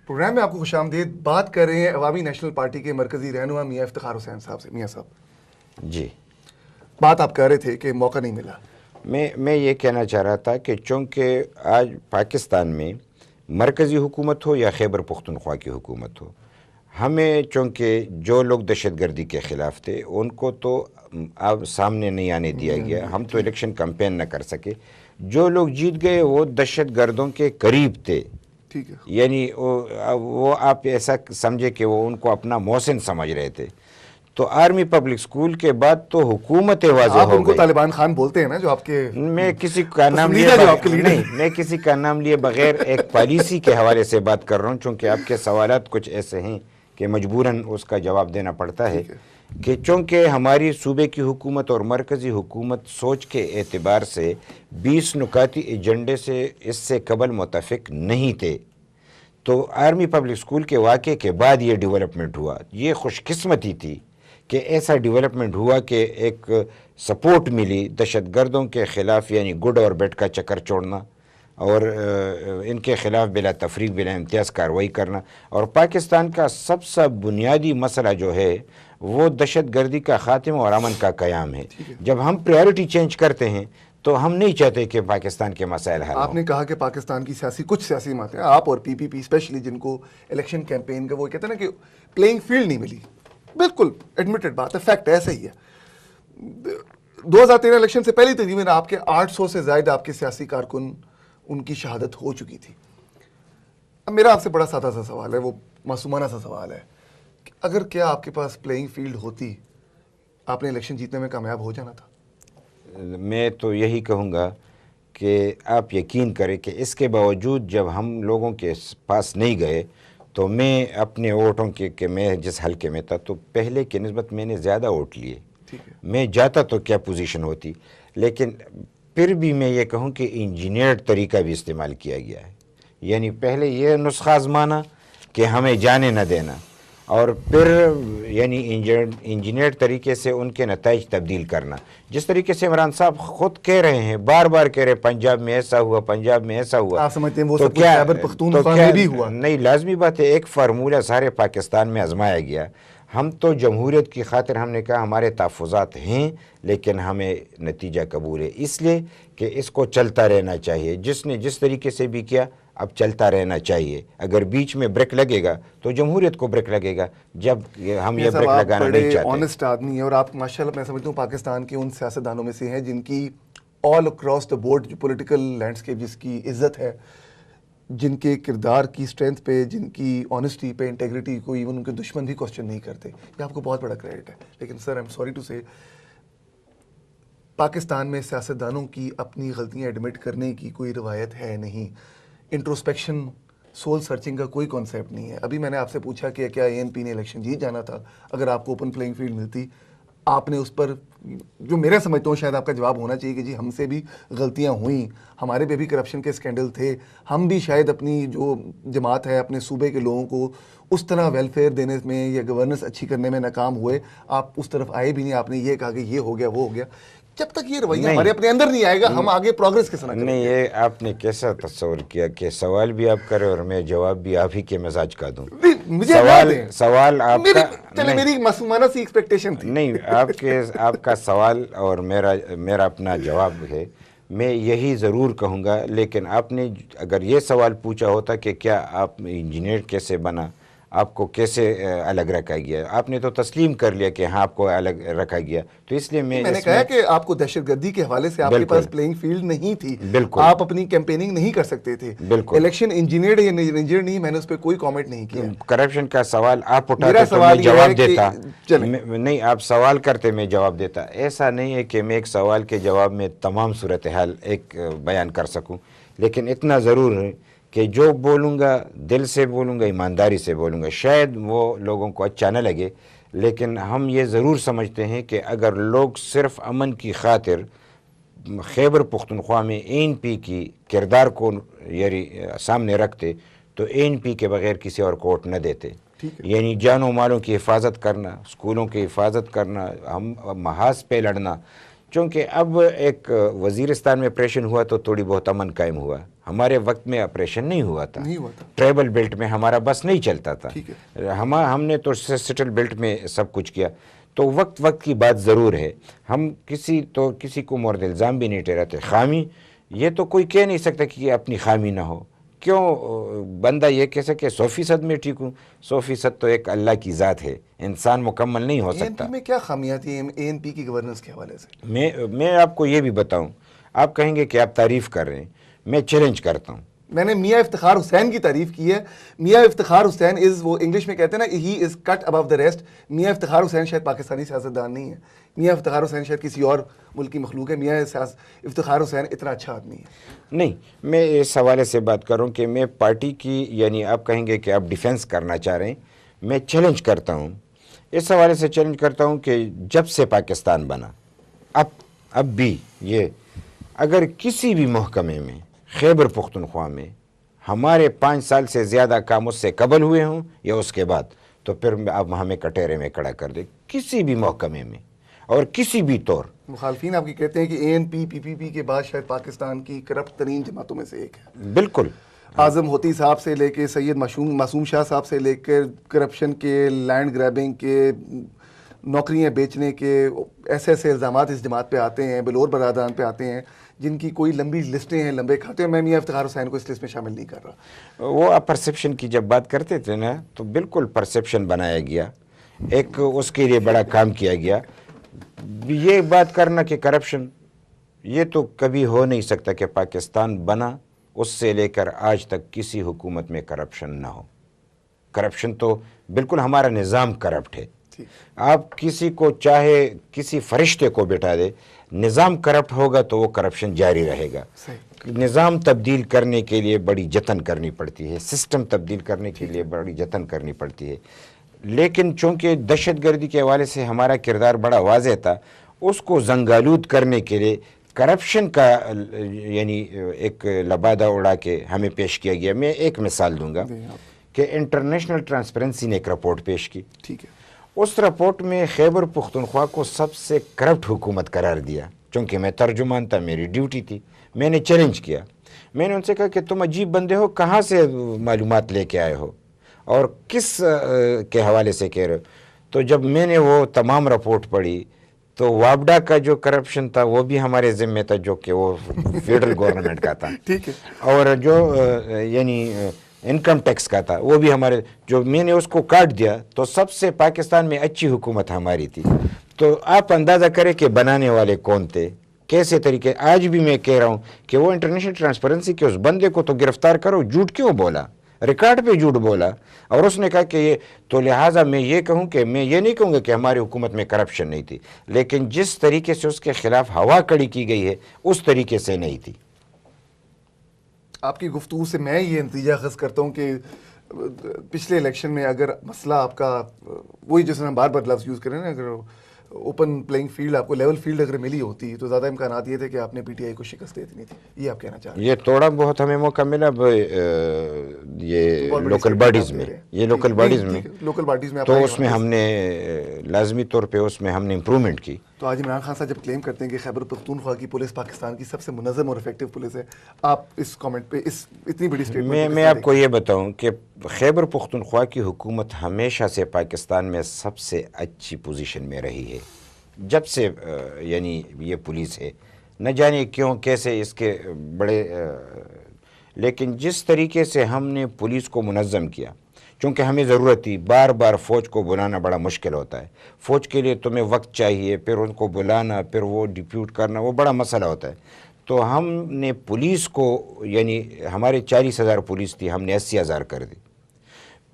Programme میں آپ کو خوش آمدید. بات کر رہے ہیں عوامی نیشنل پارٹی کے مرکزی رہنما میاں افتخار حسین صاحب سے. میاں صاحب جی، بات آپ کہہ رہے تھے کہ موقع نہیں ملا. میں یہ کہنا چاہ رہا تھا کہ چونکہ آج پاکستان میں مرکزی حکومت ہو یا خیبر پختونخوا کی حکومت ہو، ہمیں چونکہ جو لوگ دہشت گردی کے خلاف تھے ان کو تو اب سامنے نہیں آنے دیا گیا، ہم تو الیکشن کمپین نہ کر سکے. جو لوگ جیت گئے وہ دہشت گردوں کے قریب تھے، ٹھیک ہے. یعنی وہ آپ ایسا سمجھے کہ وہ ان کو اپنا محسن سمجھ رہے تھے. تو آرمی پبلک سکول کے بعد تو حکومت واضح آپ ہو ان کو گئی. طالبان خان بولتے ہیں نا، جو آپ کے میں کسی کا نام لیے پسندیدہ جو آپ کے لیڈر نہیں، میں کسی کا نام لیے بغیر ایک پالیسی کے حوالے سے بات کر رہا ہوں، چونکہ آپ کے سوالات کچھ ایسے ہیں کہ مجبوراً اس کا جواب دینا پڑتا ہے. ٹھیک ہے. کہ چونکہ ہماری صوبے کی حکومت اور مرکزی حکومت سوچ کے اعتبار سے 20 نکاتی ایجنڈے سے اس سے قبل متفق نہیں تھے، تو آرمی پبلک سکول کے واقعے کے بعد یہ ڈیولپمنٹ ہوا. یہ خوش قسمتی تھی کہ ایسا ڈیولپمنٹ ہوا کہ ایک سپورٹ ملی دہشت گردوں کے خلاف، یعنی گڈ اور بیڈ کا چکر چھوڑنا اور ان کے خلاف بلا تفریق بلا امتیاز کارروائی کرنا. اور پاکستان کا سب سے بنیادی مسئلہ جو ہے وہ دہشت گردی کا خاتمہ اور امن کا قیام ہے. جب ہم پریورٹی چینج کرتے ہیں تو ہم نہیں چاہتے کہ پاکستان کے مسائل حل ہوں. آپ نے کہا کہ پاکستان کی کچھ سیاسی جماعتیں، آپ اور پی پی پی اسپیشلی، جن کو الیکشن کیمپین کا وہ کہتے ہیں نا کہ پلینگ فیلڈ نہیں ملی. بالکل ایڈمیٹڈ بات ہے، فیکٹ ایسا ہی ہے. 2013 الیکشن سے پہلی تقریباً آپ کے 800 سے زائد آپ کے سیاسی کارکن ان کی شہادت ہو چکی تھی. اب میرا آپ سے بڑا سادہ سا سوال ہے، وہ معصومانہ سا سوال ہے کہ اگر کیا آپ کے پاس پلینگ فیلڈ ہوتی، آپ نے الیکشن جیتنے میں کامیاب ہو جانا تھا؟ میں تو یہی کہوں گا کہ آپ یقین کریں کہ اس کے باوجود جب ہم لوگوں کے پاس نہیں گئے تو میں اپنے ووٹوں کے کہ میں جس حلقے میں تھا تو پہلے کی نسبت میں نے زیادہ ووٹ لیے. ٹھیک ہے. میں جاتا تو کیا پوزیشن ہوتی، لیکن پھر بھی میں یہ کہوں کہ انجینئرڈ طریقہ بھی استعمال کیا گیا ہے. یعنی پہلے یہ نسخہ آزمانا کہ ہمیں جانے نہ دینا، اور پھر یعنی انجینئرڈ طریقے سے ان کے نتائج تبدیل کرنا. جس طریقے سے عمران صاحب خود کہہ رہے ہیں، بار بار کہہ رہے ہیں پنجاب میں ایسا ہوا، پنجاب میں ایسا ہوا. آپ سمجھتے ہیں وہ تو سب کچھ کیا خیبر پختونخوا میں بھی ہوا؟ نہیں، لازمی بات ہے، ایک فارمولہ سارے پاکستان میں آزمایا گیا. ہم تو جمہوریت کی خاطر ہم نے کہا ہمارے تحفظات ہیں لیکن ہمیں نتیجہ قبول ہے، اس لیے کہ اس کو چلتا رہنا چاہیے. جس نے جس طریقے سے بھی کیا اب چلتا رہنا چاہیے. اگر بیچ میں بریک لگے گا تو جمہوریت کو بریک لگے گا، جب ہم یہ بریک لگانا نہیں چاہتے. آنےسٹ آدمی ہیں اور آپ ماشاءاللہ میں سمجھتا ہوں پاکستان کے ان سیاستدانوں میں سے ہیں جن کی آل اکراس دا بورڈ جو پولیٹیکل لینڈسکیپ جس کی عزت ہے، جن کے کردار کی اسٹرینتھ پہ، جن کی آنےسٹی پہ، انٹیگریٹی کو ایون ان کے دشمن بھی کوسچن نہیں کرتے. یہ آپ کو بہت بڑا کریڈٹ ہے. لیکن سر، آئی ایم سوری ٹو سے، پاکستان میں سیاستدانوں کی اپنی غلطیاں ایڈمٹ کرنے کی کوئی روایت ہے نہیں. انٹروسپیکشن، سول سرچنگ کا کوئی کانسیپٹ نہیں ہے. ابھی میں نے آپ سے پوچھا کہ کیا اے این پی نے الیکشن جیت جانا تھا اگر آپ کو اوپن پلینگ فیلڈ ملتی؟ آپ نے اس پر، جو میرا سمجھتا ہوں شاید آپ کا جواب ہونا چاہیے کہ جی ہم سے بھی غلطیاں ہوئیں، ہمارے پہ بھی کرپشن کے اسکینڈل تھے، ہم بھی شاید اپنی جو جماعت ہے، اپنے صوبے کے لوگوں کو اس طرح ویلفیئر دینے میں یا گورننس اچھی کرنے میں ناکام ہوئے. آپ اس طرف آئے بھی نہیں، آپ نے یہ کہا کہ یہ ہو گیا وہ ہو گیا. جب تک یہ رویہ ہمارے اپنے اندر نہیں آئے گا ہم آگے پروگرس کس طرح کریں گے؟ نہیں، یہ آپ نے کیسا تصور کیا کہ سوال بھی آپ کریں اور میں جواب بھی آپ ہی کے مزاج کا دوں؟ سوال آپ کا میری معصومانہ سی ایکسپیکٹیشن تھی. نہیں، آپ کا سوال اور میرا اپنا جواب ہے. میں یہی ضرور کہوں گا، لیکن آپ نے اگر یہ سوال پوچھا ہوتا کہ کیا آپ انجینئر کیسے بنا، آپ کو کیسے الگ رکھا گیا، آپ نے تو تسلیم کر لیا کہ ہاں آپ کو الگ رکھا گیا. تو اس لیے میں نے کہا کہ آپ کو دہشت گردی کے حوالے سے آپ کے پاس پلینگ فیلڈ نہیں تھی، بالکل آپ اپنی کیمپیننگ نہیں کر سکتے تھے. بالکل الیکشن انجینئرڈ یا انجینئرڈ نہیں، میں نے اس پہ کوئی کامنٹ نہیں کیا. کرپشن کا سوال آپ اٹھاتے تو میں جواب دیتا. چلیں نہیں، آپ سوال کرتے میں جواب دیتا. ایسا نہیں ہے کہ میں ایک سوال کے جواب میں تمام صورتحال ایک بیان کر سکوں، لیکن اتنا ضرور ہے کہ جو بولوں گا دل سے بولوں گا، ایمانداری سے بولوں گا. شاید وہ لوگوں کو اچھا نہ لگے، لیکن ہم یہ ضرور سمجھتے ہیں کہ اگر لوگ صرف امن کی خاطر خیبر پختونخوا میں اے این پی کی کردار کو سامنے رکھتے تو اے این پی کے بغیر کسی اور کو ووٹ نہ دیتے. یعنی جان و مالوں کی حفاظت کرنا، اسکولوں کی حفاظت کرنا، ہم محاذ پہ لڑنا، چونکہ اب ایک وزیرستان میں آپریشن ہوا تو تھوڑی بہت امن قائم ہوا. ہمارے وقت میں آپریشن نہیں ہوا تھا. ٹریبل بیلٹ میں ہمارا بس نہیں چلتا تھا. ہم نے تو سٹل بیلٹ میں سب کچھ کیا. تو وقت کی بات ضرور ہے. ہم کسی کو مورد الزام بھی نہیں ٹھہراتے. خامی یہ تو کوئی کہہ نہیں سکتا کہ اپنی خامی نہ ہو. کیوں بندہ یہ کہہ سکے 100% میں ٹھیک ہوں؟ 100% تو ایک اللہ کی ذات ہے. انسان مکمل نہیں ہو سکتا. میں کیا خامیات ہیں اے این پی کی گورننس کے حوالے سے؟ میں آپ کو یہ بھی بتاؤں. آپ کہیں گے کہ آپ تعریف کر رہے ہیں. میں چیلنج کرتا ہوں. میں نے میاں افتخار حسین کی تعریف کی ہے. میاں افتخار حسین وہ انگلش میں کہتے ہیں نا ہی از کٹ ابو دا ریسٹ. میاں افتخار حسین شاید پاکستانی سیاستدان نہیں ہے. میاں افتخار حسین شاید کسی اور ملک کی مخلوق ہے. میاں افتخار حسین اتنا اچھا آدمی ہے نہیں. میں اس حوالے سے بات کروں کہ میں پارٹی کی یعنی آپ کہیں گے کہ آپ ڈیفینس کرنا چاہ رہے ہیں. میں چیلنج کرتا ہوں. اس حوالے سے چیلنج کرتا ہوں کہ جب سے پاکستان بنا اب بھی یہ اگر کسی بھی محکمے میں خیبر پختونخوا میں ہمارے 5 سال سے زیادہ کام اس سے قبل ہوئے ہوں یا اس کے بعد تو پھر اب ہمیں کٹہرے میں کھڑا کر دے. کسی بھی محکمے میں اور کسی بھی طور. مخالفین آپ کی کہتے ہیں کہ اے این پی پی پی پی کے بعد شاید پاکستان کی کرپٹ ترین جماعتوں میں سے ایک ہے. بالکل. اعظم ہوتی صاحب سے لے کے سید معصوم شاہ صاحب سے لے کر کرپشن کے، لینڈ گریبنگ کے، نوکریاں بیچنے کے ایسے الزامات اس جماعت پہ آتے ہیں، بلور برادران پہ آتے ہیں جن کی کوئی لمبی لسٹیں ہیں، لمبے کھاتے ہیں. میں میاں افتخار حسین کو اس لسٹ میں شامل نہیں کر رہا. وہ آپ پرسیپشن کی جب بات کرتے تھے نا تو بالکل پرسیپشن بنایا گیا. ایک اس کے لیے بڑا کام کیا گیا. یہ بات کرنا کہ کرپشن یہ تو کبھی ہو نہیں سکتا کہ پاکستان بنا اس سے لے کر آج تک کسی حکومت میں کرپشن نہ ہو. کرپشن تو بالکل ہمارا نظام کرپٹ ہے. آپ کسی کو چاہے کسی فرشتے کو بٹھا دے، نظام کرپٹ ہوگا تو وہ کرپشن جاری رہے گا. نظام تبدیل کرنے کے لیے بڑی جتن کرنی پڑتی ہے. سسٹم تبدیل کرنے کے لیے بڑی جتن کرنی پڑتی ہے. لیکن چونکہ دہشت گردی کے حوالے سے ہمارا کردار بڑا واضح تھا، اس کو زنگالود کرنے کے لیے کرپشن کا یعنی ایک لبادہ اڑا کے ہمیں پیش کیا گیا. میں ایک مثال دوں گا کہ انٹرنیشنل ٹرانسپیرنسی نے ایک رپورٹ پیش کی. ٹھیک ہے. اس رپورٹ میں خیبر پختونخوا کو سب سے کرپٹ حکومت قرار دیا. چونکہ میں ترجمان تھا، میری ڈیوٹی تھی. میں نے چیلنج کیا. میں نے ان سے کہا کہ تم عجیب بندے ہو، کہاں سے معلومات لے کے آئے ہو اور کس کے حوالے سے کہہ رہے ہو؟ تو جب میں نے وہ تمام رپورٹ پڑھی تو وابڈا کا جو کرپشن تھا وہ بھی ہمارے ذمہ تھا، جو کہ وہ فیڈرل گورنمنٹ کا تھا. ٹھیک ہے. اور جو یعنی انکم ٹیکس کا تھا وہ بھی ہمارے. جو میں نے اس کو کاٹ دیا تو سب سے پاکستان میں اچھی حکومت ہماری تھی. تو آپ اندازہ کریں کہ بنانے والے کون تھے، کیسے طریقے. آج بھی میں کہہ رہا ہوں کہ وہ انٹرنیشنل ٹرانسپیرنسی کے اس بندے کو تو گرفتار کرو. جھوٹ کیوں بولا؟ ریکارڈ پہ جھوٹ بولا. اور اس نے کہا کہ یہ تو لہٰذا میں یہ کہوں کہ میں یہ نہیں کہوں گا کہ ہماری حکومت میں کرپشن نہیں تھی، لیکن جس طریقے سے اس کے خلاف ہوا کڑی کی گئی ہے اس طریقے سے نہیں تھی. آپ کی گفتگو سے میں یہ نتیجہ اخذ کرتا ہوں کہ پچھلے الیکشن میں اگر مسئلہ آپ کا وہی جیسے ہم بار بار لفظ یوز کریں نا، اگر اوپن پلینگ فیلڈ آپ کو لیول فیلڈ اگر ملی ہوتی تو زیادہ امکانات یہ تھے کہ آپ نے پی ٹی آئی کو شکست دے دینی تھی. یہ آپ کہنا چاہ رہے ہیں؟ یہ تھوڑا بہت ہمیں موقع ملا یہ لوکل باڈیز میں. یہ لوکل باڈیز میں تو اس میں ہم نے لازمی طور پہ اس میں ہم نے امپرومنٹ کی. تو آج عمران خان صاحب جب کلیم کرتے ہیں کہ خیبر پختونخوا کی پولیس پاکستان کی سب سے منظم اور افیکٹو پولیس ہے، آپ اس کامنٹ پہ اس اتنی بڑی اسٹیٹمنٹ میں آپ کو یہ بتاؤں کہ خیبر پختونخوا کی حکومت ہمیشہ سے پاکستان میں سب سے اچھی پوزیشن میں رہی ہے. جب سے یعنی یہ پولیس ہے، نہ جانے کیوں کیسے اس کے بڑے لیکن جس طریقے سے ہم نے پولیس کو منظم کیا، چونکہ ہمیں ضرورت تھی. بار بار فوج کو بلانا بڑا مشکل ہوتا ہے. فوج کے لیے تمہیں وقت چاہیے، پھر ان کو بلانا، پھر وہ ڈپیوٹ کرنا، وہ بڑا مسئلہ ہوتا ہے. تو ہم نے پولیس کو یعنی ہمارے 40,000 پولیس تھی، ہم نے 80,000 کر دی.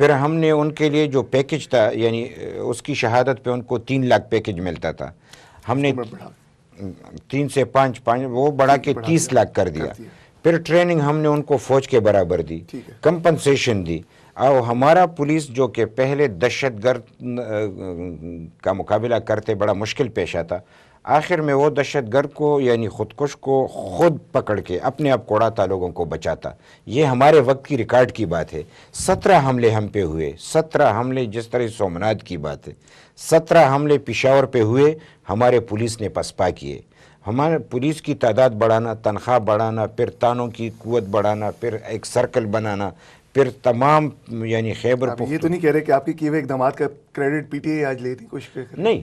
پھر ہم نے ان کے لیے جو پیکج تھا یعنی اس کی شہادت پہ ان کو 3 لاکھ پیکج ملتا تھا، ہم نے 3 سے 5 وہ بڑھا کے 30 لاکھ کر دیا. پھر ٹریننگ ہم نے ان کو فوج کے برابر دی، کمپنسیشن دی. اور ہمارا پولیس جو کہ پہلے دہشت گرد کا مقابلہ کرتے بڑا مشکل پیش آتا، آخر میں وہ دہشت گرد کو یعنی خودکش کو خود پکڑ کے اپنے آپ کوڑاتا، لوگوں کو بچاتا. یہ ہمارے وقت کی ریکارڈ کی بات ہے. 17 حملے ہم پہ ہوئے، 17 حملے جس طرح سومنات کی بات ہے، 17 حملے پشاور پہ ہوئے، ہمارے پولیس نے پسپا کیے. ہمارے پولیس کی تعداد بڑھانا، تنخواہ بڑھانا، پھر تانوں کی قوت بڑھانا، پھر ایک سرکل بنانا، پھر تمام یعنی خیبر آپ یہ تو نہیں کہہ رہے کہ آپ کے کیے ہوئے اقدامات کا کریڈٹ پی ٹی آئی آج لیتی کوشش کر نہیں،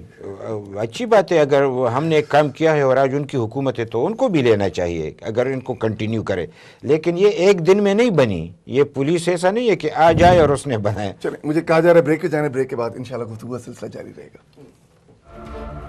اچھی بات ہے اگر ہم نے ایک کام کیا ہے اور آج ان کی حکومت ہے تو ان کو بھی لینا چاہیے اگر ان کو کنٹینیو کرے. لیکن یہ ایک دن میں نہیں بنی، یہ پولیس ایسا نہیں ہے کہ آ جائے اور اس نے بنایا. چلیں مجھے کہا جا رہا ہے بریک پہ جانے، بریک کے بعد انشاءاللہ گفتگو کا سلسلہ جاری رہے گا.